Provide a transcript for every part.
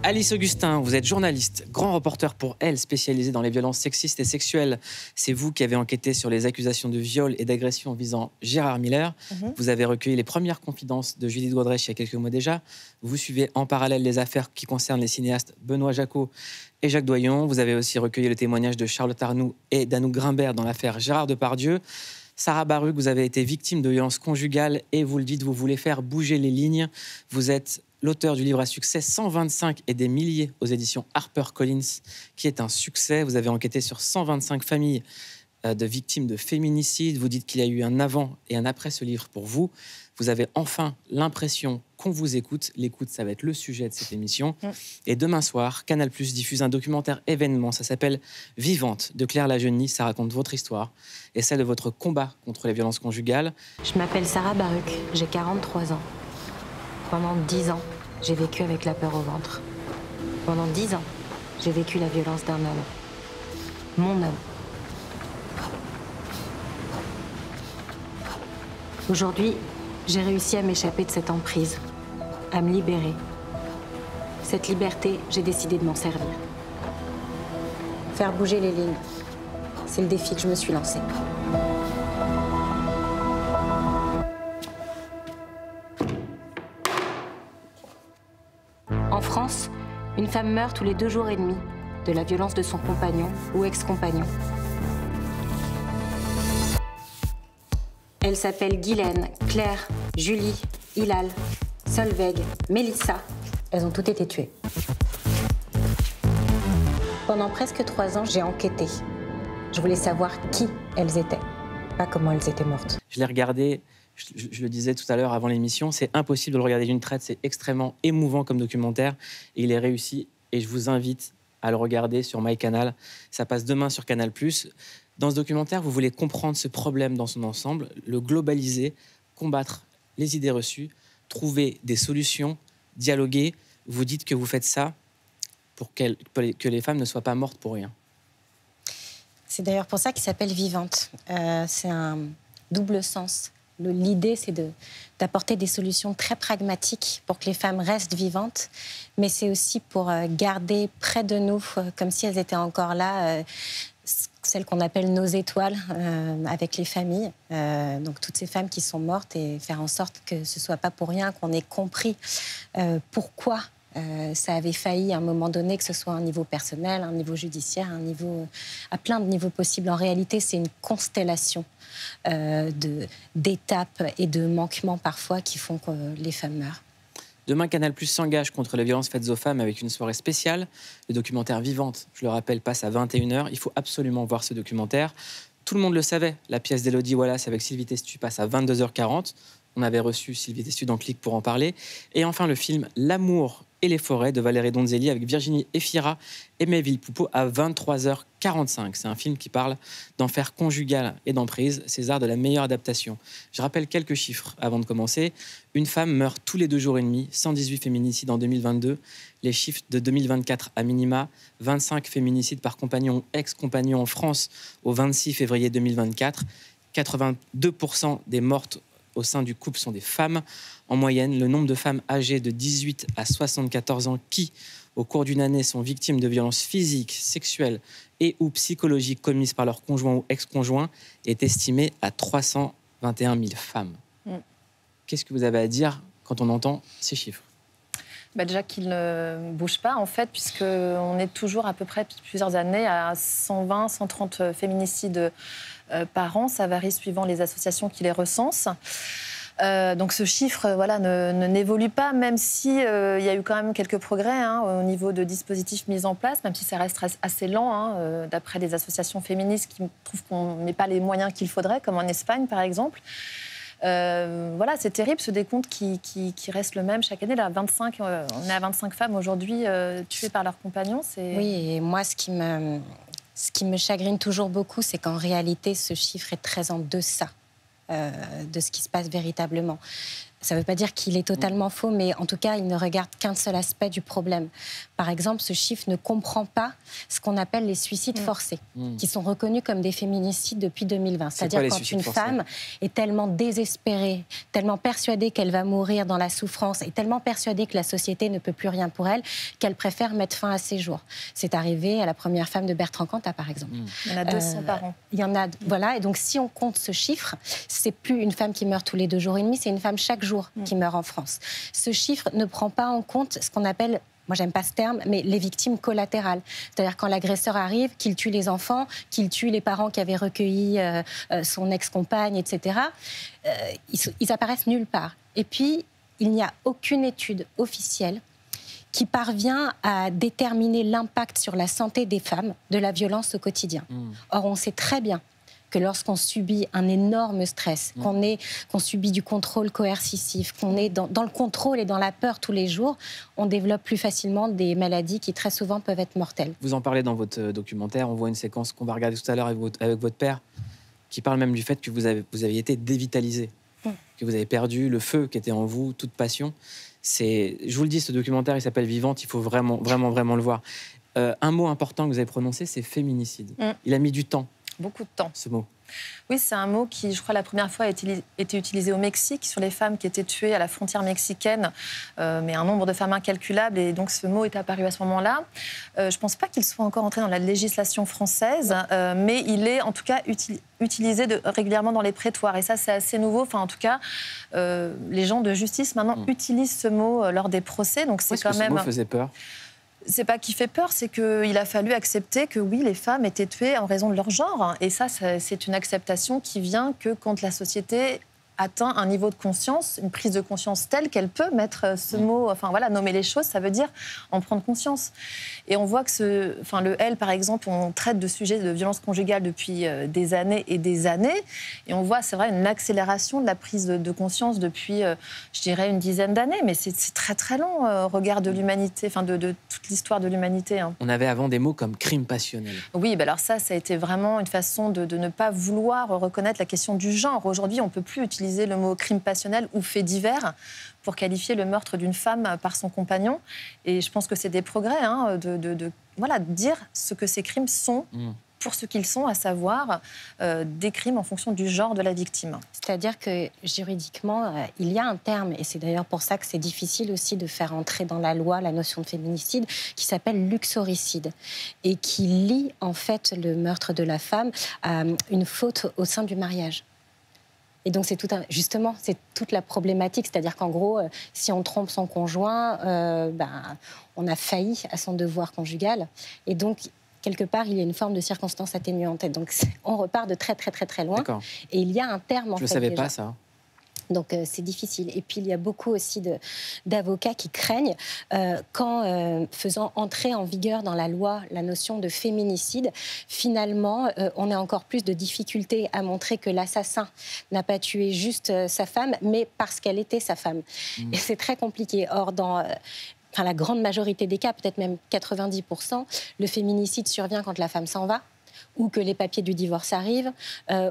Alice Augustin, vous êtes journaliste, grand reporter pour Elle, spécialisé dans les violences sexistes et sexuelles. C'est vous qui avez enquêté sur les accusations de viol et d'agression visant Gérard Miller. Vous avez recueilli les premières confidences de Judith Godrèche il y a quelques mois déjà. Vous suivez en parallèle les affaires qui concernent les cinéastes Benoît Jacquot et Jacques Doyon. Vous avez aussi recueilli le témoignage de Charlotte Arnoux et d'Anouk Grimbert dans l'affaire Gérard Depardieu. Sarah Baruch, vous avez été victime de violences conjugales et vous le dites, vous voulez faire bouger les lignes. Vous êtes l'auteur du livre à succès 125 et des milliers aux éditions HarperCollins, qui est un succès. Vous avez enquêté sur 125 familles de victimes de féminicide. Vous dites qu'il y a eu un avant et un après ce livre pour vous. Vous avez enfin l'impression qu'on vous écoute. L'écoute, ça va être le sujet de cette émission. Et demain soir, Canal+ diffuse un documentaire événement. Ça s'appelle Vivante, de Claire Lajeunie. Ça raconte votre histoire et celle de votre combat contre les violences conjugales. Je m'appelle Sarah Baruch, j'ai 43 ans. Pendant 10 ans, j'ai vécu avec la peur au ventre. Pendant 10 ans, j'ai vécu la violence d'un homme. Mon homme. Aujourd'hui, j'ai réussi à m'échapper de cette emprise, à me libérer. Cette liberté, j'ai décidé de m'en servir. Faire bouger les lignes, c'est le défi que je me suis lancé. En France, une femme meurt tous les 2 jours et demi de la violence de son compagnon ou ex-compagnon. Elles s'appellent Guylaine, Claire, Julie, Hilal, Solveig, Mélissa. Elles ont toutes été tuées. Pendant presque 3 ans, j'ai enquêté. Je voulais savoir qui elles étaient, pas comment elles étaient mortes. Je l'ai regardé, je le disais tout à l'heure avant l'émission, c'est impossible de le regarder d'une traite, c'est extrêmement émouvant comme documentaire et il est réussi et je vous invite à le regarder sur MyCanal. Ça passe demain sur Canal+. Dans ce documentaire, vous voulez comprendre ce problème dans son ensemble, le globaliser, combattre les idées reçues, trouver des solutions, dialoguer. Vous dites que vous faites ça pour que les femmes ne soient pas mortes pour rien. C'est d'ailleurs pour ça qu'il s'appelle Vivante. C'est un double sens. L'idée, c'est d'apporter des solutions très pragmatiques pour que les femmes restent vivantes, mais c'est aussi pour garder près de nous, comme si elles étaient encore là, celles qu'on appelle nos étoiles, avec les familles. Donc toutes ces femmes qui sont mortes et faire en sorte que ce ne soit pas pour rien qu'on ait compris pourquoi ça avait failli à un moment donné, que ce soit à un niveau personnel, à un niveau judiciaire, à plein de niveaux possibles. En réalité, c'est une constellation d'étapes et de manquements parfois qui font que les femmes meurent. Demain, Canal+ s'engage contre les violences faites aux femmes avec une soirée spéciale. Le documentaire Vivante, je le rappelle, passe à 21h. Il faut absolument voir ce documentaire. Tout le monde le savait, la pièce d'Élodie Wallace avec Sylvie Testu passe à 22h40. On avait reçu Sylvie Testu dans Click pour en parler. Et enfin, le film L'amour et les forêts de Valérie Donzelli avec Virginie Efira et Melville Poupeau à 23h45. C'est un film qui parle d'enfer conjugal et d'emprise, César de la meilleure adaptation. Je rappelle quelques chiffres avant de commencer. Une femme meurt tous les 2 jours et demi, 118 féminicides en 2022. Les chiffres de 2024 à minima, 25 féminicides par compagnon ou ex-compagnon en France au 26 février 2024. 82% des mortes au sein du couple sont des femmes. En moyenne, le nombre de femmes âgées de 18 à 74 ans qui, au cours d'une année, sont victimes de violences physiques, sexuelles et ou psychologiques commises par leur conjoint ou ex-conjoint est estimé à 321 000 femmes. Qu'est-ce que vous avez à dire quand on entend ces chiffres ? Déjà qu'ils ne bougent pas, en fait, puisqu'on est toujours à peu près depuis plusieurs années à 120, 130 féminicides par an. Ça varie suivant les associations qui les recensent. Donc ce chiffre n'évolue pas, même s'il y a eu quand même quelques progrès au niveau de dispositifs mis en place, même si ça reste assez lent, d'après des associations féministes qui trouvent qu'on met pas les moyens qu'il faudrait, comme en Espagne, par exemple. C'est terrible ce décompte qui reste le même chaque année. Là, 25, on est à 25 femmes aujourd'hui tuées par leurs compagnons. Oui, et moi, ce qui me chagrine toujours beaucoup, c'est qu'en réalité, ce chiffre est très en deçà de ce qui se passe véritablement. Ça ne veut pas dire qu'il est totalement faux, mais en tout cas, il ne regarde qu'un seul aspect du problème. Par exemple, ce chiffre ne comprend pas ce qu'on appelle les suicides forcés, qui sont reconnus comme des féminicides depuis 2020. C'est-à-dire quand une femme est tellement désespérée, tellement persuadée qu'elle va mourir dans la souffrance et tellement persuadée que la société ne peut plus rien pour elle, qu'elle préfère mettre fin à ses jours. C'est arrivé à la première femme de Bertrand Cantat, par exemple. Il y en a 200 par an. Il y en a, voilà. Et donc, si on compte ce chiffre, c'est plus une femme qui meurt tous les 2 jours et demi, c'est une femme chaque jour qui meurt en France. Ce chiffre ne prend pas en compte ce qu'on appelle, moi j'aime pas ce terme, mais les victimes collatérales. C'est-à-dire quand l'agresseur arrive, qu'il tue les enfants, qu'il tue les parents qui avaient recueilli son ex-compagne, etc. Ils apparaissent nulle part. Et puis, il n'y a aucune étude officielle qui parvient à déterminer l'impact sur la santé des femmes de la violence au quotidien. Or, on sait très bien que lorsqu'on subit un énorme stress, qu'on subit du contrôle coercitif, qu'on est dans le contrôle et dans la peur tous les jours, on développe plus facilement des maladies qui très souvent peuvent être mortelles. Vous en parlez dans votre documentaire, on voit une séquence qu'on va regarder tout à l'heure avec votre père, qui parle même du fait que vous avez été dévitalisé, que vous avez perdu le feu qui était en vous, toute passion. Je vous le dis, ce documentaire, il s'appelle Vivante, il faut vraiment le voir. Un mot important que vous avez prononcé, c'est féminicide. Il a mis du temps. Beaucoup de temps. Ce mot. Oui, c'est un mot qui, je crois, la première fois a été utilisé au Mexique sur les femmes qui étaient tuées à la frontière mexicaine, mais un nombre de femmes incalculable, et donc ce mot est apparu à ce moment-là. Je ne pense pas qu'il soit encore entré dans la législation française, mais il est en tout cas utilisé régulièrement dans les prétoires, et ça c'est assez nouveau. Enfin, en tout cas, les gens de justice maintenant utilisent ce mot lors des procès, donc c'est quand même... Ce mot faisait peur. C'est pas qu'il fait peur, c'est qu'il a fallu accepter que oui, les femmes étaient tuées en raison de leur genre. Et ça, c'est une acceptation qui vient que quand la société atteint un niveau de conscience, une prise de conscience telle qu'elle peut mettre ce mot, enfin voilà, nommer les choses, ça veut dire en prendre conscience. Et on voit que le L, par exemple, on traite de sujets de violence conjugale depuis des années et des années, et on voit, c'est vrai, une accélération de la prise de conscience depuis, je dirais, une dizaine d'années, mais c'est très très long au regard de l'humanité, enfin de toute l'histoire de l'humanité. Hein. On avait avant des mots comme crime passionnel. Oui, alors ça a été vraiment une façon de ne pas vouloir reconnaître la question du genre. Aujourd'hui, on ne peut plus utiliser le mot crime passionnel ou fait divers pour qualifier le meurtre d'une femme par son compagnon. Et je pense que c'est des progrès de dire ce que ces crimes sont pour ce qu'ils sont, à savoir des crimes en fonction du genre de la victime. C'est-à-dire que juridiquement, il y a un terme, et c'est d'ailleurs pour ça que c'est difficile aussi de faire entrer dans la loi la notion de féminicide, qui s'appelle luxoricide, et qui lie en fait le meurtre de la femme à une faute au sein du mariage. Et donc, justement, c'est toute la problématique. C'est-à-dire qu'en gros, si on trompe son conjoint, on a failli à son devoir conjugal. Et donc, quelque part, il y a une forme de circonstance atténuante. Et donc, on repart de très, très, très, très loin. D'accord. Et il y a un terme, en fait. Je ne savais pas ça. Donc, c'est difficile. Et puis, il y a beaucoup aussi d'avocats qui craignent qu'en faisant entrer en vigueur dans la loi la notion de féminicide, finalement, on ait encore plus de difficultés à montrer que l'assassin n'a pas tué juste sa femme, mais parce qu'elle était sa femme. Et c'est très compliqué. Or, dans... la grande majorité des cas, peut-être même 90%, le féminicide survient quand la femme s'en va, ou que les papiers du divorce arrivent,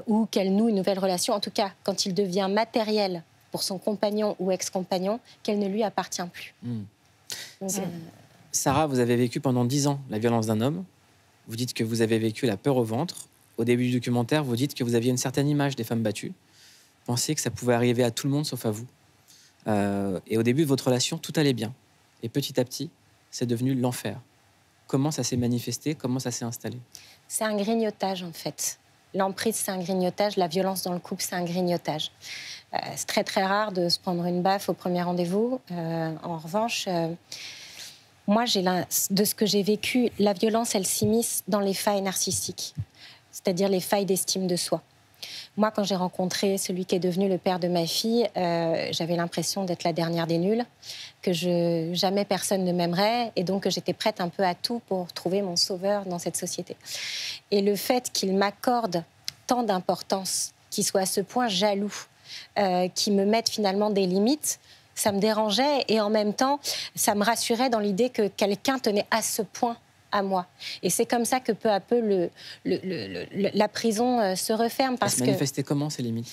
ou qu'elle noue une nouvelle relation. En tout cas, quand il devient matériel pour son compagnon ou ex-compagnon, qu'elle ne lui appartient plus. Donc, Sarah, vous avez vécu pendant 10 ans la violence d'un homme. Vous dites que vous avez vécu la peur au ventre. Au début du documentaire, vous dites que vous aviez une certaine image des femmes battues. Vous pensiez que ça pouvait arriver à tout le monde sauf à vous. Et au début de votre relation, tout allait bien. Et petit à petit, c'est devenu l'enfer. Comment ça s'est manifesté? Comment ça s'est installé? C'est un grignotage, en fait. L'emprise, c'est un grignotage. La violence dans le couple, c'est un grignotage. C'est très, très rare de se prendre une baffe au premier rendez-vous. En revanche, moi, de ce que j'ai vécu, la violence, elle s'immisce dans les failles narcissiques, c'est-à-dire les failles d'estime de soi. Moi, quand j'ai rencontré celui qui est devenu le père de ma fille, j'avais l'impression d'être la dernière des nuls, que jamais personne ne m'aimerait, et donc que j'étais prête un peu à tout pour trouver mon sauveur dans cette société. Et le fait qu'il m'accorde tant d'importance, qu'il soit à ce point jaloux, qu'il me mette finalement des limites, ça me dérangeait, et en même temps, ça me rassurait dans l'idée que quelqu'un tenait à ce point à moi. Et c'est comme ça que peu à peu la prison se referme. Elle se manifestait comment, ces limites?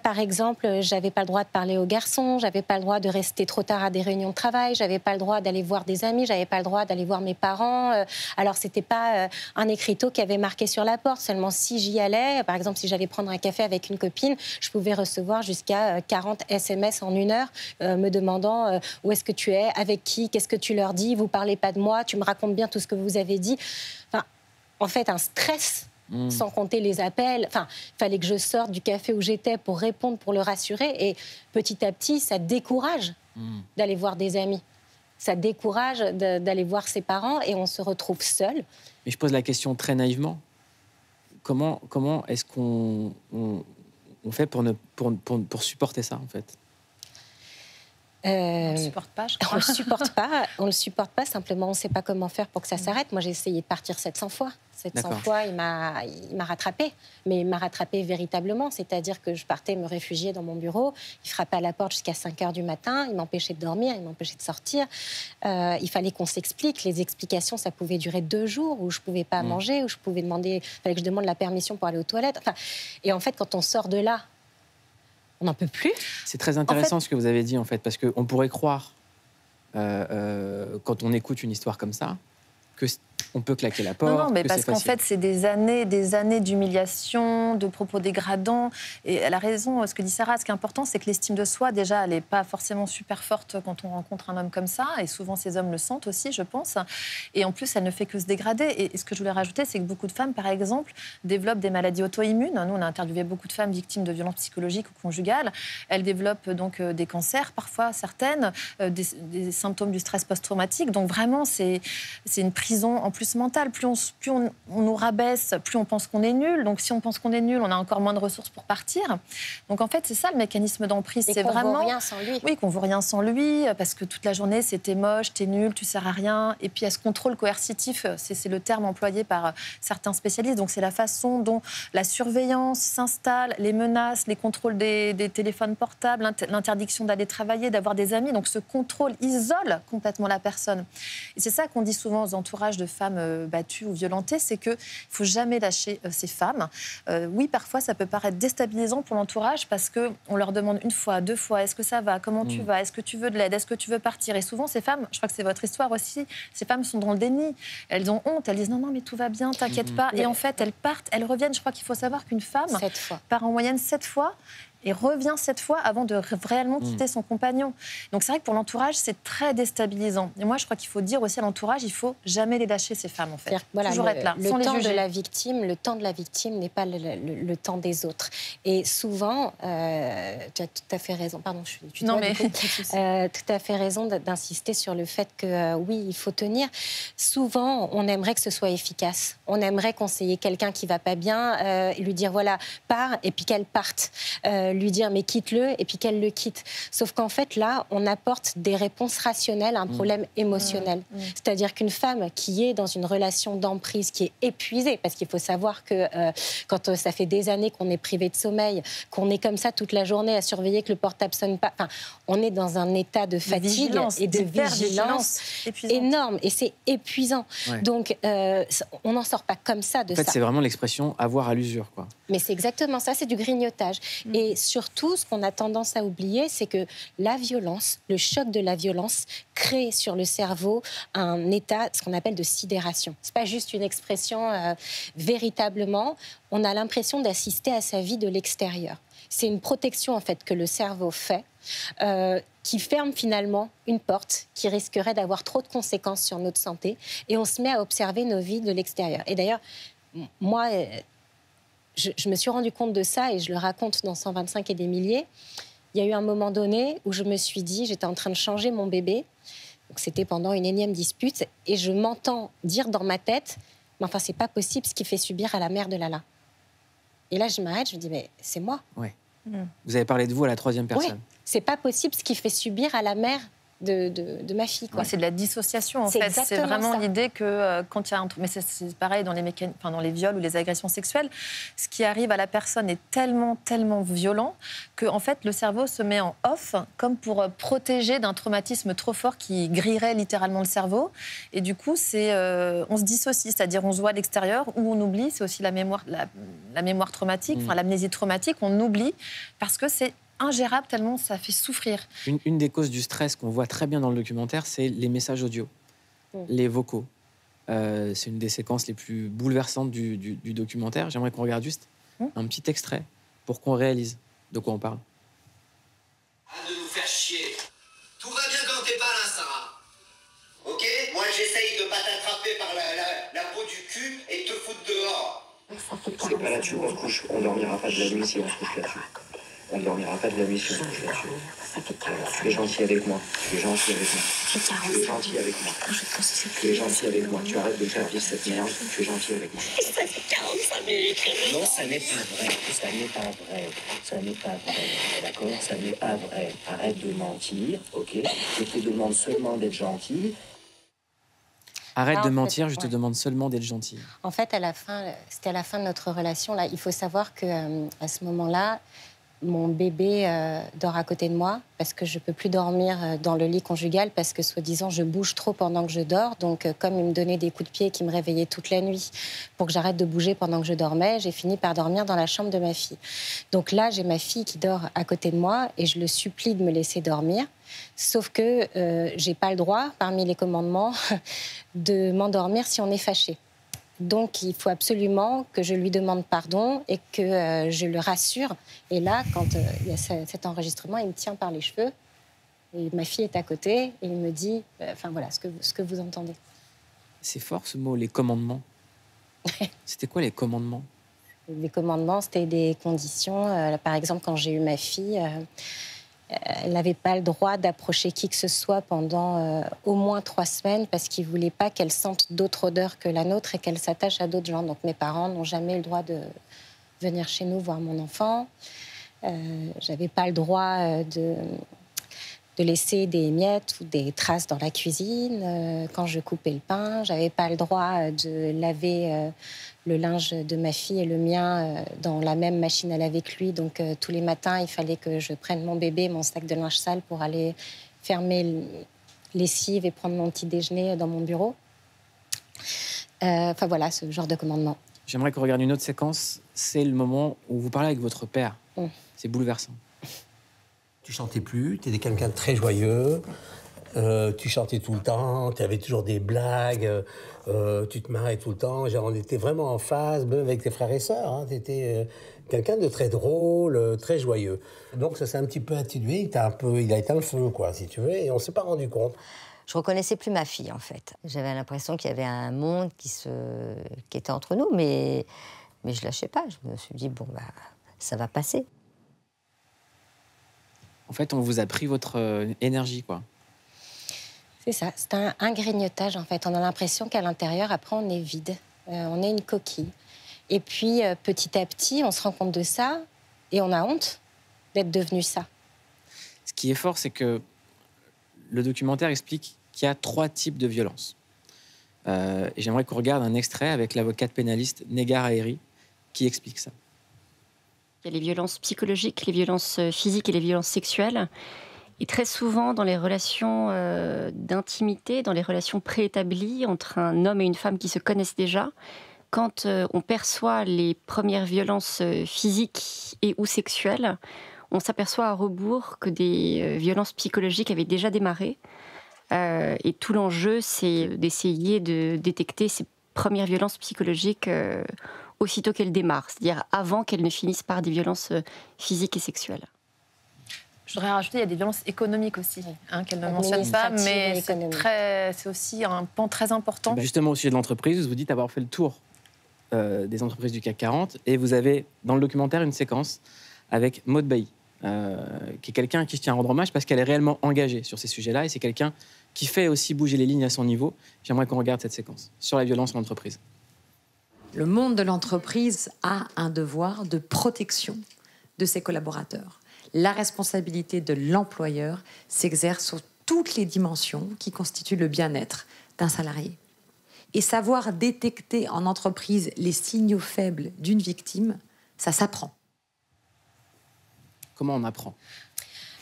Par exemple, j'avais pas le droit de parler aux garçons, j'avais pas le droit de rester trop tard à des réunions de travail, j'avais pas le droit d'aller voir des amis, j'avais pas le droit d'aller voir mes parents. Alors, c'était pas un écriteau qui avait marqué sur la porte. Seulement, si j'y allais, par exemple, si j'allais prendre un café avec une copine, je pouvais recevoir jusqu'à 40 SMS en 1 heure me demandant où est-ce que tu es, avec qui, qu'est-ce que tu leur dis, vous parlez pas de moi, tu me racontes bien tout ce que vous avez dit. Enfin, en fait, un stress. Sans compter les appels. Enfin, il fallait que je sorte du café où j'étais pour répondre, pour le rassurer. Et petit à petit, ça décourage d'aller voir des amis. Ça décourage d'aller voir ses parents et on se retrouve seul. Mais je pose la question très naïvement. Comment est-ce qu'on fait pour supporter ça, en fait? On ne le supporte pas, je crois. On le supporte pas, simplement on ne sait pas comment faire pour que ça s'arrête. Moi, j'ai essayé de partir 700 fois. 700 fois, il m'a rattrapée. Mais il m'a rattrapée véritablement. C'est-à-dire que je partais me réfugier dans mon bureau, il frappait à la porte jusqu'à 5 h du matin, il m'empêchait de dormir, il m'empêchait de sortir. Il fallait qu'on s'explique. Les explications, ça pouvait durer 2 jours, où je ne pouvais pas manger, où je pouvais demander... Il fallait que je demande la permission pour aller aux toilettes. Enfin, et en fait, quand on sort de là, on n'en peut plus. C'est très intéressant ce que vous avez dit, en fait, parce qu'on pourrait croire, quand on écoute une histoire comme ça, qu'on peut claquer la porte. Non, mais parce qu'en fait, c'est des années d'humiliation, de propos dégradants. Et elle a raison, ce que dit Sarah. Ce qui est important, c'est que l'estime de soi, déjà, elle n'est pas forcément super forte quand on rencontre un homme comme ça. Et souvent, ces hommes le sentent aussi, je pense. Et en plus, elle ne fait que se dégrader. Et ce que je voulais rajouter, c'est que beaucoup de femmes, par exemple, développent des maladies auto-immunes. Nous, on a interviewé beaucoup de femmes victimes de violences psychologiques ou conjugales. Elles développent donc des cancers, parfois certaines, des symptômes du stress post-traumatique. Donc vraiment, c'est une prison en plus mentale. Plus on nous rabaisse, plus on pense qu'on est nul. Donc si on pense qu'on est nul, on a encore moins de ressources pour partir. Donc en fait, c'est ça le mécanisme d'emprise. C'est vraiment... qu'on vaut rien sans lui. Oui, qu'on vaut rien sans lui, parce que toute la journée, c'est t'es moche, t'es nul, tu sers à rien. Et puis il y a ce contrôle coercitif, c'est le terme employé par certains spécialistes. Donc c'est la façon dont la surveillance s'installe, les menaces, les contrôles des téléphones portables, l'interdiction d'aller travailler, d'avoir des amis. Donc ce contrôle isole complètement la personne. Et c'est ça qu'on dit souvent aux entourages de femmes battues ou violentées, c'est qu'il ne faut jamais lâcher ces femmes. Oui, parfois, ça peut paraître déstabilisant pour l'entourage parce qu'on leur demande 1 fois, 2 fois, est-ce que ça va, comment tu vas, est-ce que tu veux de l'aide, est-ce que tu veux partir? Et souvent, ces femmes, je crois que c'est votre histoire aussi, ces femmes sont dans le déni. Elles ont honte, elles disent non, mais tout va bien, t'inquiète pas. Et en fait, elles partent, elles reviennent. Je crois qu'il faut savoir qu'une femme part en moyenne 7 fois et revient 7 fois avant de réellement quitter son compagnon. Donc c'est vrai que pour l'entourage, c'est très déstabilisant. Et moi, je crois qu'il faut dire aussi à l'entourage, il ne faut jamais les lâcher, ces femmes, en fait. Voilà, toujours être là, le sans les temps juger. Le temps de la victime n'est pas le temps des autres. Et souvent, tu as tout à fait raison. Pardon, tout à fait raison d'insister sur le fait que oui, il faut tenir. Souvent, on aimerait que ce soit efficace. On aimerait conseiller quelqu'un qui va pas bien, lui dire voilà, pars, et puis qu'elle parte. Lui dire mais quitte-le et puis qu'elle le quitte. Sauf qu'en fait là, on apporte des réponses rationnelles à un problème émotionnel. C'est-à-dire qu'une femme qui est dans une relation d'emprise, qui est épuisée, parce qu'il faut savoir que quand ça fait des années qu'on est privé de sommeil, qu'on est comme ça toute la journée à surveiller que le portable sonne pas, enfin, on est dans un état de fatigue et de vigilance énorme et c'est épuisant. Ouais. Donc on n'en sort pas comme ça de ça. En fait, c'est vraiment l'expression avoir à l'usure, quoi. Mais c'est exactement ça, c'est du grignotage. Et surtout, ce qu'on a tendance à oublier, c'est que la violence, le choc de la violence, crée sur le cerveau un état, ce qu'on appelle de sidération. C'est pas juste une expression. Véritablement, on a l'impression d'assister à sa vie de l'extérieur. C'est une protection, en fait, que le cerveau fait, qui ferme finalement une porte qui risquerait d'avoir trop de conséquences sur notre santé. Et on se met à observer nos vies de l'extérieur. Et d'ailleurs, moi... Je me suis rendu compte de ça et je le raconte dans 125 et des milliers. Il y a eu un moment donné où je me suis dit, j'étais en train de changer mon bébé, donc c'était pendant une énième dispute, et je m'entends dire dans ma tête, mais enfin c'est pas possible ce qu'il fait subir à la mère de Lala. Et là je m'arrête, je me dis, mais c'est moi. Ouais. Vous avez parlé de vous à la 3e personne. Oui, c'est pas possible ce qu'il fait subir à la mère de ma fille. Ouais, c'est de la dissociation, en C'est fait. exactement C'est vraiment ça. l'idée que quand il y a un truc... Mais c'est pareil dans dans les viols ou les agressions sexuelles. Ce qui arrive à la personne est tellement, tellement violent que, en fait, le cerveau se met en off comme pour protéger d'un traumatisme trop fort qui grillerait littéralement le cerveau. Et du coup, on se dissocie, c'est-à-dire on se voit à l'extérieur ou on oublie. C'est aussi la mémoire traumatique, enfin l'amnésie traumatique. On oublie parce que c'est ingérable tellement ça fait souffrir. Une des causes du stress qu'on voit très bien dans le documentaire, c'est les messages audio, les vocaux. C'est une des séquences les plus bouleversantes du documentaire. J'aimerais qu'on regarde juste un petit extrait pour qu'on réalise de quoi on parle. Arrête de nous faire chier. Tout va bien quand t'es pas là, Sarah. Ok? Moi, j'essaye de pas t'attraper par la peau du cul et te foutre dehors. C'est pas là-dessus qu'on se couche. On dormira pas de la nuit si on se couche là-dessus. On dormira pas de la nuit si on se couche là-dessus. Alors, tu es gentil avec moi. Tu es gentil avec moi. Tu es gentil avec moi. Tu es gentil avec moi. Tu arrêtes de faire vivre cette merde. Tu es gentil avec moi. Ça fait 45 minutes. Non, ça n'est pas vrai. Ça n'est pas vrai. Ça n'est pas vrai. D'accord? Ça n'est pas vrai. Arrête de mentir, ok? Je te demande seulement d'être gentil. Arrête de en mentir, fait, je te demande seulement d'être gentil. En fait, c'était à la fin de notre relation. Là, il faut savoir que à ce moment-là, mon bébé dort à côté de moi parce que je ne peux plus dormir dans le lit conjugal parce que, soi-disant, je bouge trop pendant que je dors. Donc, comme il me donnait des coups de pied qui me réveillaient toute la nuit pour que j'arrête de bouger pendant que je dormais, j'ai fini par dormir dans la chambre de ma fille. Donc là, j'ai ma fille qui dort à côté de moi et je le supplie de me laisser dormir. Sauf que je n'ai pas le droit, parmi les commandements, de m'endormir si on est fâché. Donc, il faut absolument que je lui demande pardon et que je le rassure. Et là, quand il y a cet enregistrement, il me tient par les cheveux. Et ma fille est à côté et il me dit, enfin voilà, ce que vous entendez. C'est fort ce mot, les commandements. C'était quoi les commandements? Les commandements, c'était des conditions. Par exemple, quand j'ai eu ma fille, elle n'avait pas le droit d'approcher qui que ce soit pendant au moins 3 semaines parce qu'il ne voulait pas qu'elle sente d'autres odeurs que la nôtre et qu'elle s'attache à d'autres gens. Donc mes parents n'ont jamais le droit de venir chez nous voir mon enfant. Je n'avais pas le droit de laisser des miettes ou des traces dans la cuisine. Quand je coupais le pain, je n'avais pas le droit de laver le linge de ma fille et le mien dans la même machine à laver que lui. Donc, tous les matins, il fallait que je prenne mon bébé, mon sac de linge sale pour aller fermer lessive et prendre mon petit déjeuner dans mon bureau. Enfin, voilà, ce genre de commandement. J'aimerais qu'on regarde une autre séquence. C'est le moment où vous parlez avec votre père. C'est bouleversant. Tu chantais plus, tu étais quelqu'un de très joyeux, tu chantais tout le temps, tu avais toujours des blagues, tu te marrais tout le temps. Genre, on était vraiment en phase, même avec tes frères et sœurs. Hein. Tu étais quelqu'un de très drôle, très joyeux. Donc ça s'est un petit peu atténué, il a éteint le feu, quoi, si tu veux, et on ne s'est pas rendu compte. Je reconnaissais plus ma fille, en fait. J'avais l'impression qu'il y avait un monde qui était entre nous, mais je lâchais pas. Je me suis dit, bon, bah, ça va passer. En fait, on vous a pris votre énergie, quoi. C'est ça, c'est un grignotage, en fait. On a l'impression qu'à l'intérieur, après, on est vide. On est une coquille. Et puis, petit à petit, on se rend compte de ça et on a honte d'être devenu ça. Ce qui est fort, c'est que le documentaire explique qu'il y a 3 types de violences. Et j'aimerais qu'on regarde un extrait avec l'avocate pénaliste Negar Aheri qui explique ça. Il y a les violences psychologiques, les violences physiques et les violences sexuelles. Et très souvent, dans les relations d'intimité, dans les relations préétablies entre un homme et une femme qui se connaissent déjà, quand on perçoit les premières violences physiques et ou sexuelles, on s'aperçoit à rebours que des violences psychologiques avaient déjà démarré. Et tout l'enjeu, c'est d'essayer de détecter ces premières violences psychologiques aussitôt qu'elles démarrent, c'est-à-dire avant qu'elles ne finissent par des violences physiques et sexuelles. Je voudrais rajouter, il y a des violences économiques aussi, qu'elle ne mentionne pas, mais c'est aussi un pan très important. Justement, au sujet de l'entreprise, vous dites avoir fait le tour des entreprises du CAC 40, et vous avez, dans le documentaire, une séquence avec Maud Bailly, qui est quelqu'un à qui je tiens à rendre hommage parce qu'elle est réellement engagée sur ces sujets-là, et c'est quelqu'un qui fait aussi bouger les lignes à son niveau. J'aimerais qu'on regarde cette séquence sur la violence en entreprise. Le monde de l'entreprise a un devoir de protection de ses collaborateurs. La responsabilité de l'employeur s'exerce toutes les dimensions qui constituent le bien-être d'un salarié. Et savoir détecter en entreprise les signaux faibles d'une victime, ça s'apprend. Comment on apprend ?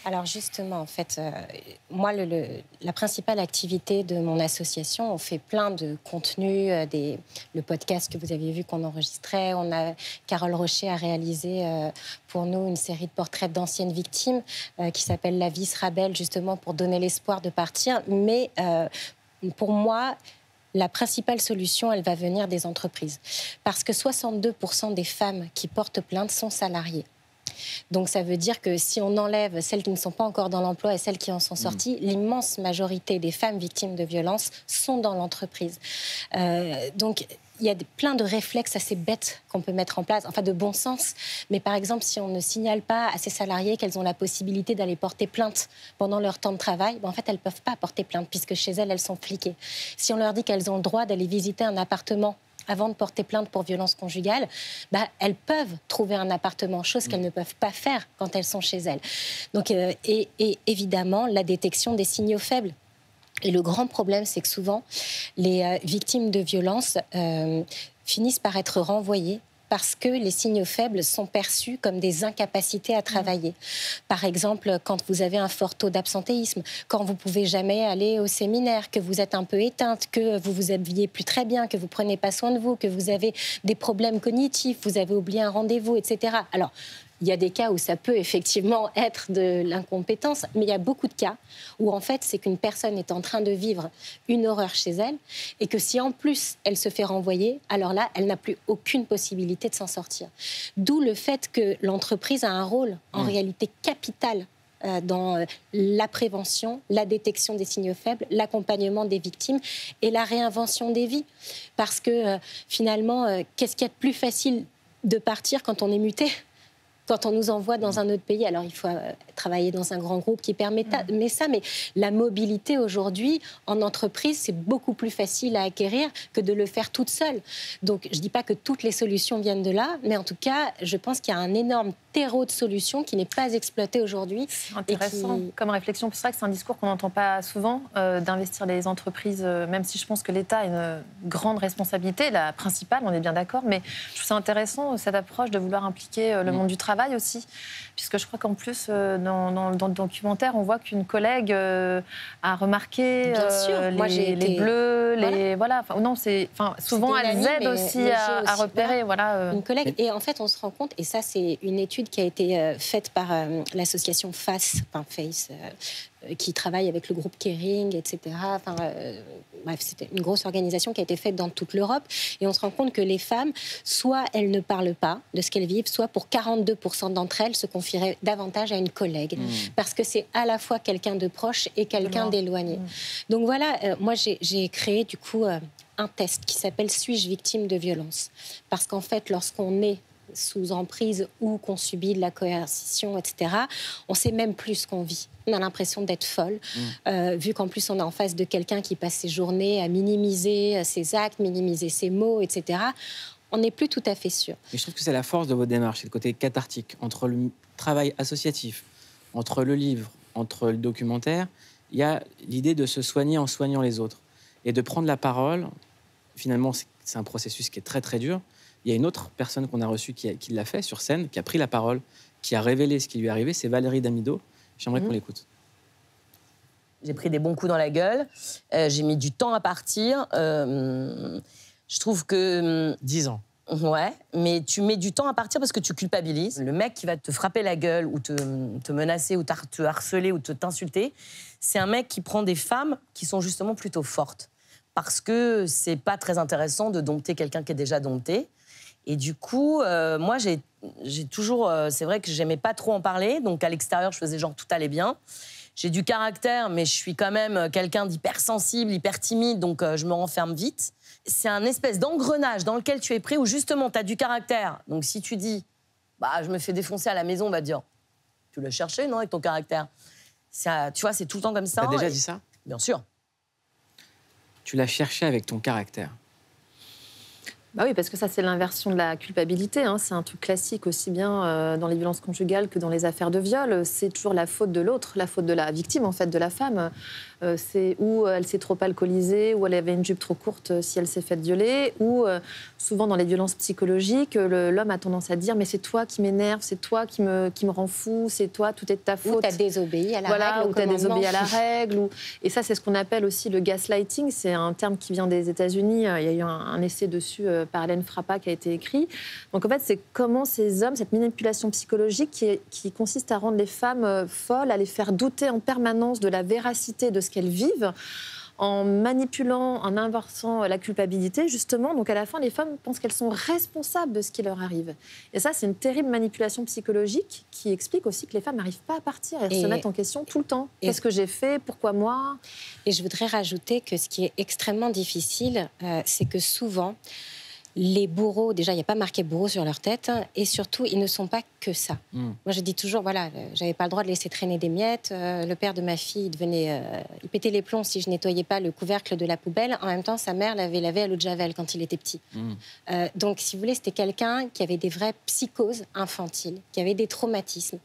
Alors justement, en fait, moi, la principale activité de mon association, on fait plein de contenus, le podcast que vous avez vu qu'on enregistrait. Carole Rocher a réalisé pour nous une série de portraits d'anciennes victimes qui s'appelle La vie sera belle, justement pour donner l'espoir de partir. Mais pour moi, la principale solution, elle va venir des entreprises. Parce que 62% des femmes qui portent plainte sont salariées. Donc ça veut dire que si on enlève celles qui ne sont pas encore dans l'emploi et celles qui en sont sorties, l'immense majorité des femmes victimes de violences sont dans l'entreprise. Donc il y a plein de réflexes assez bêtes qu'on peut mettre en place, enfin de bon sens. Mais par exemple, si on ne signale pas à ces salariés qu'elles ont la possibilité d'aller porter plainte pendant leur temps de travail, en fait, elles ne peuvent pas porter plainte puisque chez elles sont fliquées. Si on leur dit qu'elles ont le droit d'aller visiter un appartement avant de porter plainte pour violence conjugale, elles peuvent trouver un appartement, chose qu'elles ne peuvent pas faire quand elles sont chez elles. Donc, et évidemment, la détection des signaux faibles. Et le grand problème, c'est que souvent, les victimes de violences finissent par être renvoyées parce que les signaux faibles sont perçus comme des incapacités à travailler. Par exemple, quand vous avez un fort taux d'absentéisme, quand vous ne pouvez jamais aller au séminaire, que vous êtes un peu éteinte, que vous vous habillez plus très bien, que vous ne prenez pas soin de vous, que vous avez des problèmes cognitifs, vous avez oublié un rendez-vous, etc. Alors, il y a des cas où ça peut effectivement être de l'incompétence, mais il y a beaucoup de cas où en fait c'est qu'une personne est en train de vivre une horreur chez elle et que si en plus elle se fait renvoyer, alors là elle n'a plus aucune possibilité de s'en sortir. D'où le fait que l'entreprise a un rôle en réalité capital dans la prévention, la détection des signaux faibles, l'accompagnement des victimes et la réinvention des vies. Parce que finalement, qu'est-ce qu'il y a de plus facile de partir quand on est muté ? Quand on nous envoie dans un autre pays, alors il faut travailler dans un grand groupe qui permet ça, mais la mobilité aujourd'hui en entreprise, c'est beaucoup plus facile à acquérir que de le faire toute seule. Donc je ne dis pas que toutes les solutions viennent de là, mais en tout cas, je pense qu'il y a un énorme terreau de solutions qui n'est pas exploité aujourd'hui. C'est intéressant comme réflexion. C'est vrai que c'est un discours qu'on n'entend pas souvent, d'investir les entreprises, même si je pense que l'État a une grande responsabilité, la principale, on est bien d'accord, mais je trouve ça intéressant, cette approche de vouloir impliquer le monde du travail aussi, puisque je crois qu'en plus, dans le documentaire, on voit qu'une collègue a remarqué les bleus, voilà. Souvent, elles aident aussi à repérer. Une collègue. Et en fait, on se rend compte, et ça, c'est une étude qui a été faite par l'association FACE, qui travaille avec le groupe Kering, etc. Bref, c'était une grosse organisation qui a été faite dans toute l'Europe. Et on se rend compte que les femmes, soit elles ne parlent pas de ce qu'elles vivent, soit pour 42% d'entre elles se confieraient davantage à une collègue. Parce que c'est à la fois quelqu'un de proche et quelqu'un d'éloigné. Donc voilà, moi j'ai créé du coup un test qui s'appelle « Suis-je victime de violence ?» Parce qu'en fait, lorsqu'on est sous emprise ou qu'on subit de la coercition, etc., on ne sait même plus ce qu'on vit. On a l'impression d'être folle, vu qu'en plus on est en face de quelqu'un qui passe ses journées à minimiser ses actes, minimiser ses mots, etc. On n'est plus tout à fait sûr. Et je trouve que c'est la force de votre démarche, c'est le côté cathartique. Entre le travail associatif, entre le livre, entre le documentaire, il y a l'idée de se soigner en soignant les autres. Et de prendre la parole, finalement, c'est un processus qui est très très dur. Il y a une autre personne qu'on a reçue qui l'a fait sur scène, qui a pris la parole, qui a révélé ce qui lui est arrivé, c'est Valérie Damido. J'aimerais qu'on l'écoute. J'ai pris des bons coups dans la gueule, j'ai mis du temps à partir. Je trouve que... 10 ans. Ouais, mais tu mets du temps à partir parce que tu culpabilises. Le mec qui va te frapper la gueule ou te menacer ou te harceler ou t'insulter, c'est un mec qui prend des femmes qui sont justement plutôt fortes. Parce que c'est pas très intéressant de dompter quelqu'un qui est déjà dompté. Et du coup, moi, j'ai toujours... c'est vrai que j'aimais pas trop en parler, donc à l'extérieur, je faisais genre tout allait bien. J'ai du caractère, mais je suis quand même quelqu'un d'hypersensible, hyper timide, donc je me renferme vite. C'est un espèce d'engrenage dans lequel tu es pris où justement, tu as du caractère. Donc si tu dis, je me fais défoncer à la maison, on va te dire, tu l'as cherché, non, avec ton caractère. Ça, tu vois, c'est tout le temps comme ça. T'as déjà dit ça ? Bien sûr. Tu l'as cherché avec ton caractère. Bah oui, parce que ça, c'est l'inversion de la culpabilité. Hein. C'est un truc classique aussi bien dans les violences conjugales que dans les affaires de viol. C'est toujours la faute de l'autre, la faute de la victime, en fait, de la femme. C'est où elle s'est trop alcoolisée, ou elle avait une jupe trop courte si elle s'est faite violer, ou souvent dans les violences psychologiques, l'homme a tendance à dire « mais c'est toi qui m'énerve, c'est toi qui me rend fou, c'est toi, tout est de ta faute ». Ou t'as désobéi à la règle. Ou t'as désobéi à la règle. Et ça, c'est ce qu'on appelle aussi le gaslighting. C'est un terme qui vient des États-Unis. Il y a eu un essai dessus par Hélène Frappa qui a été écrit. Donc en fait, c'est comment ces hommes, cette manipulation psychologique qui consiste à rendre les femmes folles, à les faire douter en permanence de la véracité de ce qu'elles vivent, en manipulant, en inversant la culpabilité, justement. Donc à la fin, les femmes pensent qu'elles sont responsables de ce qui leur arrive. Et ça, c'est une terrible manipulation psychologique qui explique aussi que les femmes n'arrivent pas à partir et se mettent en question tout le temps. Qu'est-ce que j'ai fait? Pourquoi moi? Et je voudrais rajouter que ce qui est extrêmement difficile, c'est que souvent, les bourreaux, déjà, il n'y a pas marqué bourreau sur leur tête, et surtout, ils ne sont pas que ça. Moi, je dis toujours, voilà, j'avais pas le droit de laisser traîner des miettes. Le père de ma fille, il pétait les plombs si je nettoyais pas le couvercle de la poubelle. En même temps, sa mère l'avait lavé à l'eau de Javel quand il était petit. Donc, si vous voulez, c'était quelqu'un qui avait des vraies psychoses infantiles, qui avait des traumatismes.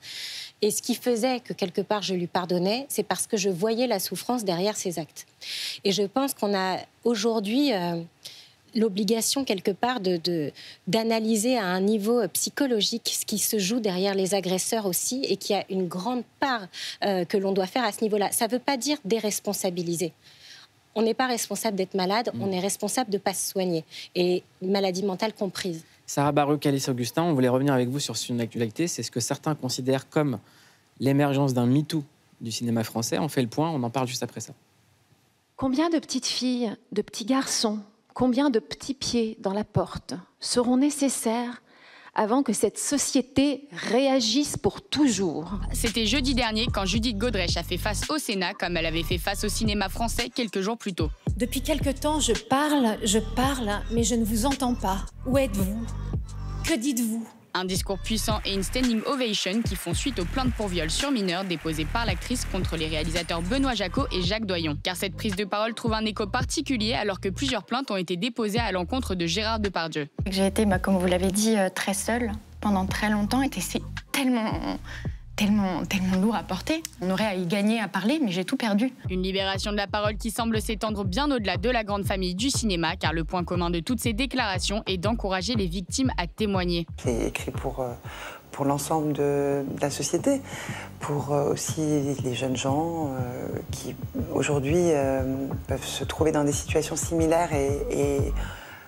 Et ce qui faisait que, quelque part, je lui pardonnais, c'est parce que je voyais la souffrance derrière ses actes. Et je pense qu'on a aujourd'hui l'obligation, quelque part, d'analyser à un niveau psychologique ce qui se joue derrière les agresseurs aussi, et qu'il y a une grande part que l'on doit faire à ce niveau-là. Ça ne veut pas dire déresponsabiliser. On n'est pas responsable d'être malade, on est responsable de ne pas se soigner, et maladie mentale comprise. Sarah Baruch, Alice Augustin, on voulait revenir avec vous sur une actualité, c'est ce que certains considèrent comme l'émergence d'un MeToo du cinéma français. On fait le point, on en parle juste après ça. Combien de petites filles, de petits garçons, combien de petits pieds dans la porte seront nécessaires avant que cette société réagisse pour toujours? C'était jeudi dernier quand Judith Godrèche a fait face au Sénat comme elle avait fait face au cinéma français quelques jours plus tôt. Depuis quelque temps, je parle, mais je ne vous entends pas. Où êtes-vous? Que dites-vous? Un discours puissant et une standing ovation qui font suite aux plaintes pour viol sur mineurs déposées par l'actrice contre les réalisateurs Benoît Jacot et Jacques Doyon. Car cette prise de parole trouve un écho particulier alors que plusieurs plaintes ont été déposées à l'encontre de Gérard Depardieu. J'ai été, comme vous l'avez dit, très seule pendant très longtemps et c'est tellement lourd à porter. On aurait à y gagner à parler, mais j'ai tout perdu. Une libération de la parole qui semble s'étendre bien au-delà de la grande famille du cinéma, car le point commun de toutes ces déclarations est d'encourager les victimes à témoigner. C'est écrit pour l'ensemble de la société, pour aussi les jeunes gens qui, aujourd'hui, peuvent se trouver dans des situations similaires et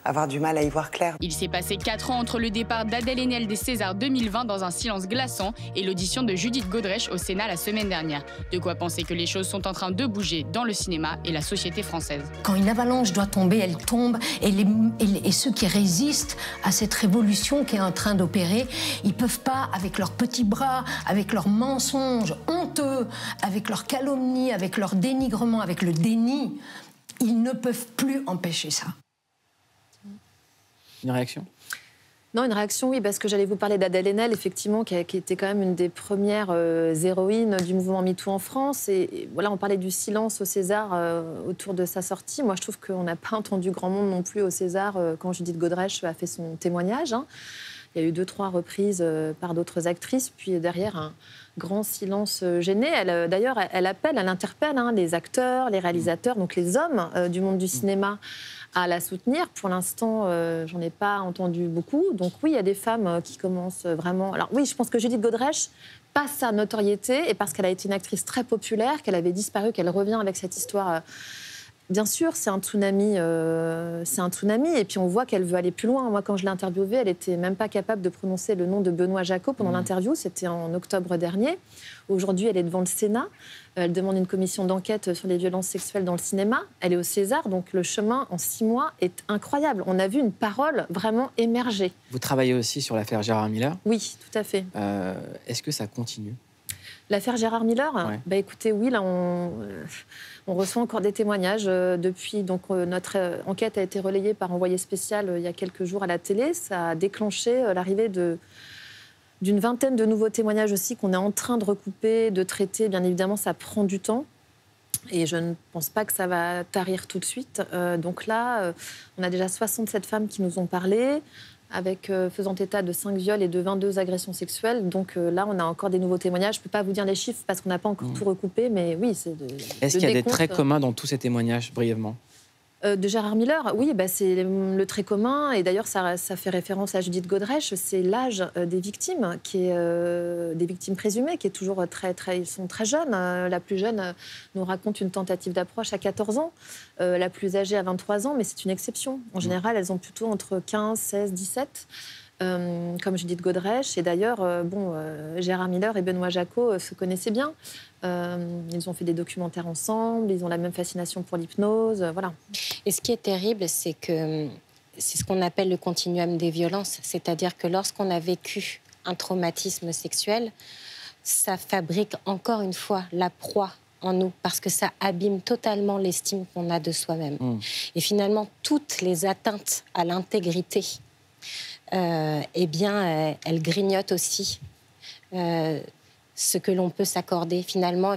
avoir du mal à y voir clair. Il s'est passé 4 ans entre le départ d'Adèle Haenel des Césars 2020 dans un silence glaçant et l'audition de Judith Godrèche au Sénat la semaine dernière. De quoi penser que les choses sont en train de bouger dans le cinéma et la société française. Quand une avalanche doit tomber, elle tombe, et ceux qui résistent à cette révolution qui est en train d'opérer, ils peuvent pas, avec leurs petits bras, avec leurs mensonges honteux, avec leurs calomnies, avec leur dénigrement, avec le déni, ils ne peuvent plus empêcher ça. Une réaction? Non, une réaction, oui, parce que j'allais vous parler d'Adèle Haenel, effectivement, qui était quand même une des premières héroïnes du mouvement MeToo en France. Et voilà, on parlait du silence au César autour de sa sortie. Moi, je trouve qu'on n'a pas entendu grand monde non plus au César quand Judith Godrèche a fait son témoignage. Il y a eu 2-3 reprises par d'autres actrices, puis derrière un grand silence gêné. D'ailleurs, elle interpelle les acteurs, les réalisateurs, donc les hommes du monde du cinéma, à la soutenir. Pour l'instant, j'en ai pas entendu beaucoup. Donc oui, il y a des femmes qui commencent vraiment... Alors oui, je pense que Judith Godrèche passe sa notoriété, et parce qu'elle a été une actrice très populaire, qu'elle avait disparu, qu'elle revient avec cette histoire... Bien sûr, c'est un tsunami, et puis on voit qu'elle veut aller plus loin. Moi, quand je l'ai interviewée, elle n'était même pas capable de prononcer le nom de Benoît Jacot pendant l'interview, c'était en octobre dernier. Aujourd'hui, elle est devant le Sénat, elle demande une commission d'enquête sur les violences sexuelles dans le cinéma, elle est au César, donc le chemin en 6 mois est incroyable. On a vu une parole vraiment émerger. Vous travaillez aussi sur l'affaire Gérard Miller? Oui, tout à fait. Est-ce que ça continue? L'affaire Gérard Miller, ouais. Bah écoutez, oui, là on reçoit encore des témoignages depuis. Donc notre enquête a été relayée par envoyé spécial il y a quelques jours à la télé. Ça a déclenché l'arrivée d'une vingtaine de nouveaux témoignages aussi qu'on est en train de recouper, de traiter. Bien évidemment, ça prend du temps. Et je ne pense pas que ça va tarir tout de suite. Donc là, on a déjà 67 femmes qui nous ont parlé, avec faisant état de 5 viols et de 22 agressions sexuelles. Donc là, on a encore des nouveaux témoignages. Je ne peux pas vous dire les chiffres parce qu'on n'a pas encore tout recoupé, mais oui, c'est de. Est-ce qu'il y a des traits communs dans tous ces témoignages, brièvement? De Gérard Miller, oui, c'est le trait commun. Et d'ailleurs, ça fait référence à Judith Godrèche. C'est l'âge des victimes, qui est des victimes présumées, qui est toujours ils sont très jeunes. La plus jeune nous raconte une tentative d'approche à 14 ans. La plus âgée à 23 ans, mais c'est une exception. En général, elles ont plutôt entre 15, 16, 17. Comme Judith Godrèche. Et d'ailleurs, Gérard Miller et Benoît Jacot se connaissaient bien. Ils ont fait des documentaires ensemble, ils ont la même fascination pour l'hypnose, voilà. Et ce qui est terrible, c'est que c'est ce qu'on appelle le continuum des violences. C'est-à-dire que lorsqu'on a vécu un traumatisme sexuel, ça fabrique encore une fois la proie en nous, parce que ça abîme totalement l'estime qu'on a de soi-même. Et finalement, toutes les atteintes à l'intégrité, eh bien, elle grignote aussi ce que l'on peut s'accorder. Finalement,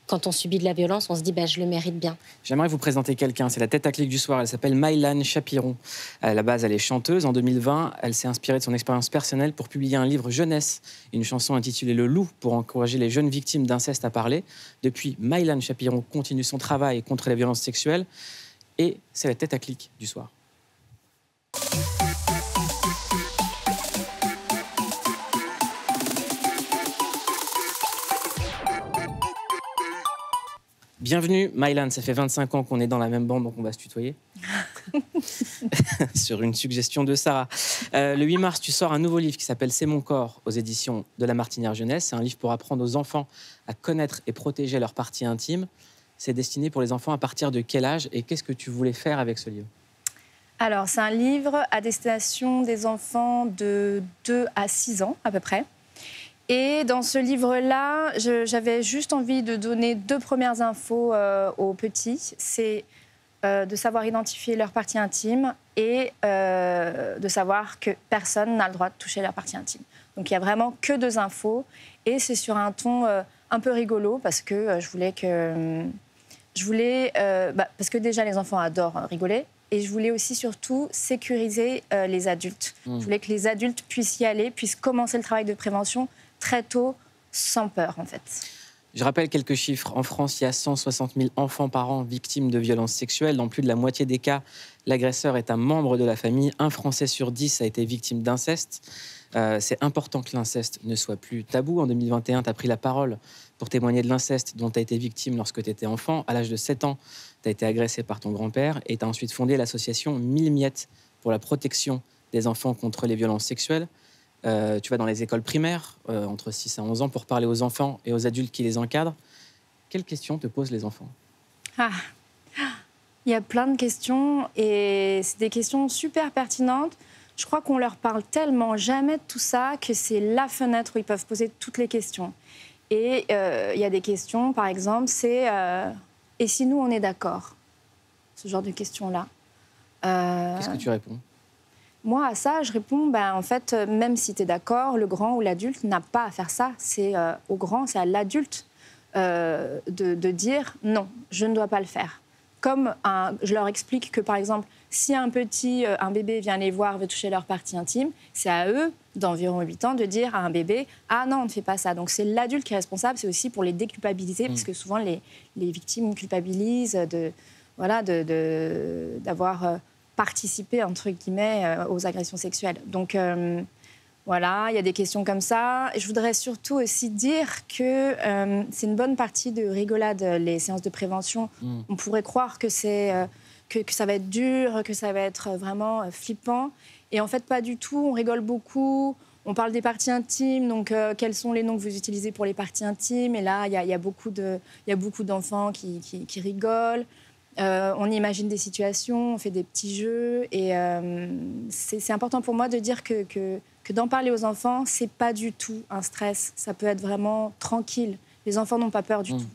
quand on subit de la violence, on se dit je le mérite bien. J'aimerais vous présenter quelqu'un, c'est la tête à clic du soir. Elle s'appelle Maïlan Chapiron. À la base, elle est chanteuse. En 2020, elle s'est inspirée de son expérience personnelle pour publier un livre jeunesse, une chanson intitulée Le Loup, pour encourager les jeunes victimes d'inceste à parler. Depuis, Maïlan Chapiron continue son travail contre la violence sexuelle. Et c'est la tête à clic du soir. Bienvenue, Maïlan. Ça fait 25 ans qu'on est dans la même bande, donc on va se tutoyer. Sur une suggestion de Sarah. Le 8 mars, tu sors un nouveau livre qui s'appelle C'est mon corps, aux éditions de La Martinière Jeunesse. C'est un livre pour apprendre aux enfants à connaître et protéger leurs parties intimes. C'est destiné pour les enfants à partir de quel âge et qu'est-ce que tu voulais faire avec ce livre? Alors, c'est un livre à destination des enfants de 2 à 6 ans, à peu près. Et dans ce livre-là, j'avais juste envie de donner 2 premières infos aux petits. C'est de savoir identifier leurs parties intimes et de savoir que personne n'a le droit de toucher leurs parties intimes. Donc il n'y a vraiment que 2 infos. Et c'est sur un ton un peu rigolo parce que parce que déjà les enfants adorent rigoler. Et je voulais aussi surtout sécuriser les adultes. Je voulais que les adultes puissent y aller, puissent commencer le travail de prévention très tôt, sans peur, en fait. Je rappelle quelques chiffres. En France, il y a 160 000 enfants par an victimes de violences sexuelles. Dans plus de la moitié des cas, l'agresseur est un membre de la famille. 1 Français sur 10 a été victime d'inceste. C'est important que l'inceste ne soit plus tabou. En 2021, tu as pris la parole pour témoigner de l'inceste dont tu as été victime lorsque tu étais enfant. À l'âge de 7 ans, tu as été agressé par ton grand-père et tu as ensuite fondé l'association 1000 miettes pour la protection des enfants contre les violences sexuelles. Tu vas dans les écoles primaires, entre 6 à 11 ans, pour parler aux enfants et aux adultes qui les encadrent. Quelles questions te posent les enfants? Il y a plein de questions et c'est des questions super pertinentes. Je crois qu'on leur parle tellement jamais de tout ça que c'est la fenêtre où ils peuvent poser toutes les questions. Et il y a des questions, par exemple, c'est « et si nous, on est d'accord ?» Ce genre de questions-là. Qu'est-ce que tu réponds? Moi, à ça, je réponds, en fait, même si tu es d'accord, le grand ou l'adulte n'a pas à faire ça. C'est au grand, c'est à l'adulte de dire « non, je ne dois pas le faire ». Comme je leur explique que, par exemple, si un bébé vient les voir, veut toucher leur partie intime, c'est à eux, d'environ 8 ans, de dire à un bébé « ah non, on ne fait pas ça ». Donc c'est l'adulte qui est responsable, c'est aussi pour les déculpabiliser, parce que souvent les victimes culpabilisent d'avoir participé, entre guillemets, aux agressions sexuelles. Donc voilà, il y a des questions comme ça. Je voudrais surtout aussi dire que c'est une bonne partie de rigolade, les séances de prévention. On pourrait croire que que ça va être dur, que ça va être vraiment flippant. Et en fait, pas du tout. On rigole beaucoup. On parle des parties intimes. Donc, quels sont les noms que vous utilisez pour les parties intimes? Et là, il y a beaucoup d'enfants qui rigolent. On imagine des situations, on fait des petits jeux. Et c'est important pour moi de dire que d'en parler aux enfants, c'est pas du tout un stress. Ça peut être vraiment tranquille. Les enfants n'ont pas peur du tout.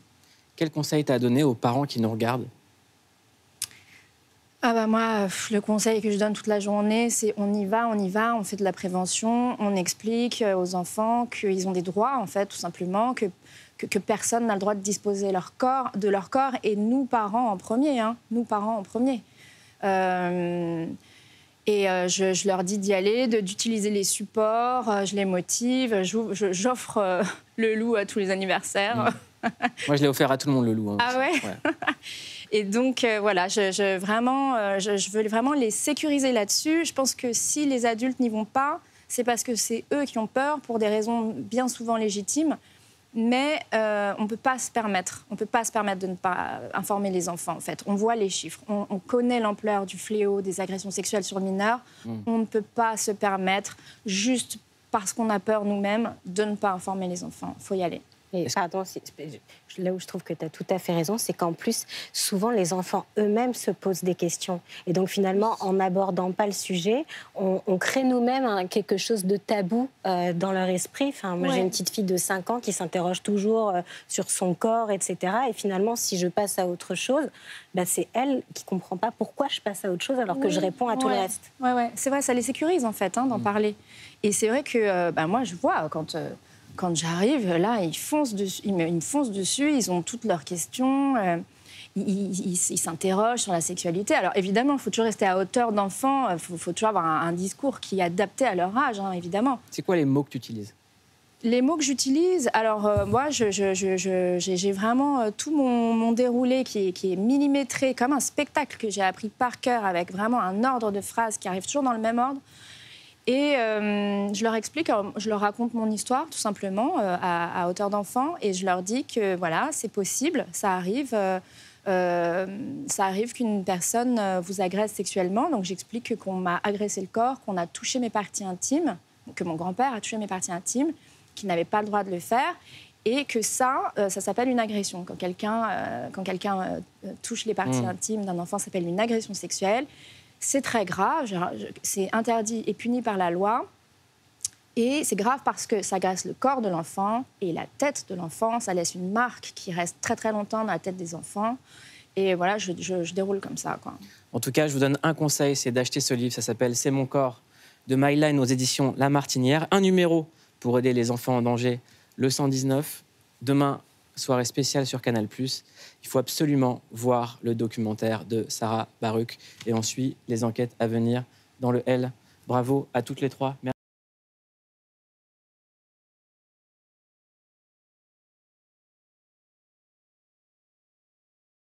Quel conseil t'as donné aux parents qui nous regardent? Ah bah moi, le conseil que je donne toute la journée, c'est on y va, on fait de la prévention, on explique aux enfants qu'ils ont des droits, en fait, tout simplement, que personne n'a le droit de disposer de leur corps, et nous, parents, en premier. Je leur dis d'y aller, d'utiliser les supports, je les motive, j'offre le loup à tous les anniversaires. Moi, je l'ai offert à tout le monde, le loup. Hein. Ah ouais, Et donc, voilà, je veux vraiment les sécuriser là-dessus. Je pense que si les adultes n'y vont pas, c'est parce que c'est eux qui ont peur, pour des raisons bien souvent légitimes. Mais on ne peut pas se permettre de ne pas informer les enfants, en fait. On voit les chiffres, on connaît l'ampleur du fléau des agressions sexuelles sur mineurs. On ne peut pas se permettre, juste parce qu'on a peur nous-mêmes, de ne pas informer les enfants. Il faut y aller. Et, pardon, là où je trouve que tu as tout à fait raison, c'est qu'en plus, souvent, les enfants eux-mêmes se posent des questions. Et donc, finalement, en n'abordant pas le sujet, on crée nous-mêmes quelque chose de tabou dans leur esprit. Enfin, moi, j'ai une petite fille de 5 ans qui s'interroge toujours sur son corps, etc. Et finalement, si je passe à autre chose, bah, c'est elle qui ne comprend pas pourquoi je passe à autre chose alors que je réponds à tout le reste. Ouais. C'est vrai, ça les sécurise, en fait, d'en parler. Et c'est vrai que moi, je vois, quand j'arrive, là, ils me foncent dessus, ils ont toutes leurs questions, ils s'interrogent sur la sexualité. Alors évidemment, il faut toujours rester à hauteur d'enfant, il faut toujours avoir un discours qui est adapté à leur âge, hein, évidemment. C'est quoi les mots que tu utilises? Les mots que j'utilise, alors moi, j'ai vraiment tout mon déroulé qui est millimétré, comme un spectacle que j'ai appris par cœur, avec vraiment un ordre de phrases qui arrive toujours dans le même ordre. Et je leur explique, je leur raconte mon histoire, tout simplement, à hauteur d'enfant. Et je leur dis que, voilà, c'est possible, ça arrive qu'une personne vous agresse sexuellement. Donc j'explique qu'on m'a agressé le corps, qu'on a touché mes parties intimes, que mon grand-père a touché mes parties intimes, qu'il n'avait pas le droit de le faire. Et que ça s'appelle une agression. Quand quelqu'un touche les parties intimes d'un enfant, ça s'appelle une agression sexuelle. C'est très grave, c'est interdit et puni par la loi. Et c'est grave parce que ça agresse le corps de l'enfant et la tête de l'enfant. Ça laisse une marque qui reste très très longtemps dans la tête des enfants. Et voilà, je déroule comme ça, quoi. En tout cas, je vous donne un conseil, c'est d'acheter ce livre. Ça s'appelle « C'est mon corps » de Myline aux éditions La Martinière. Un numéro pour aider les enfants en danger, le 119. Demain, soirée spéciale sur Canal+. Il faut absolument voir le documentaire de Sarah Baruch et on suit les enquêtes à venir dans le L. Bravo à toutes les trois. Merci.